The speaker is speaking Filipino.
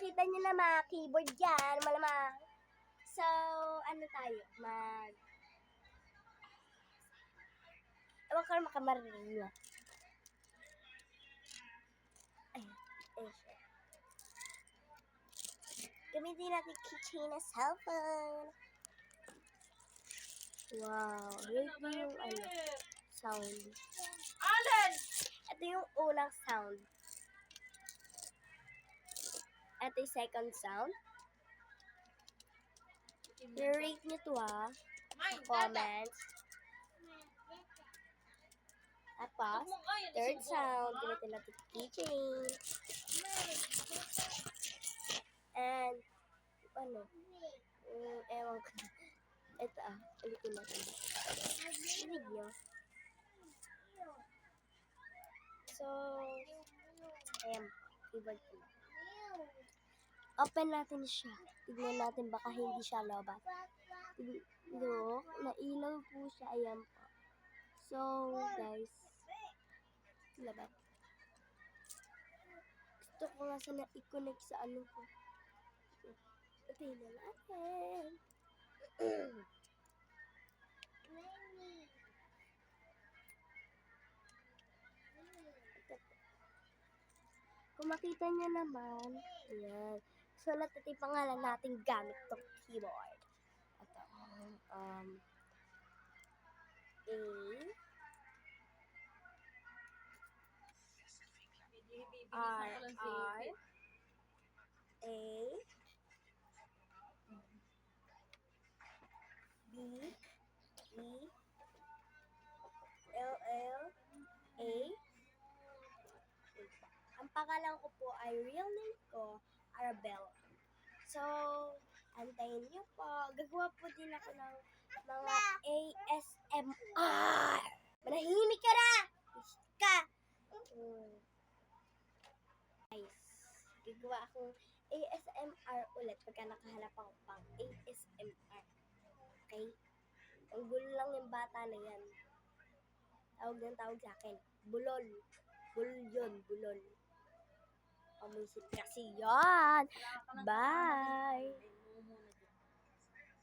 makita nyo na mga keyboard yan, malamang. So, ano tayo? Ewan ko na makamarinig nyo. Siya. Gamitin natin keychain na cellphone. Wow, rate mo yung sound. Allen! Ito yung unang sound. Ito yung second sound. I-rate nyo to comments. Tapos, third sound, gamitin natin keychain. And, ewan ko. Ito ulitin natin. Rinig nyo. So, ayan, keyboard ko. Open natin siya. Tignan natin baka hindi siya lobat. Look, nailaw po siya. Ayan po. So, guys, labat. Gusto ko nga sana i-connect sa ano ko. Patayin na natin. Kung makita niyo naman, ayan. So, natin yung pangalan natin gamit tong keyboard. Ito. A. Ang pangalan ko po ay real name ko, Arabella. So, antayin niyo po. Gagawa po din ako ng mga ASMR. Manahimik ka na! Guys, gagawa akong ASMR ulit pagka nakahanap ako pang ASMR. Okay? Ang gulo lang yung bata na yan. Tawag sa akin. Bulol. Bulol yun, bulol. Pamuisip kasi yan. Bye!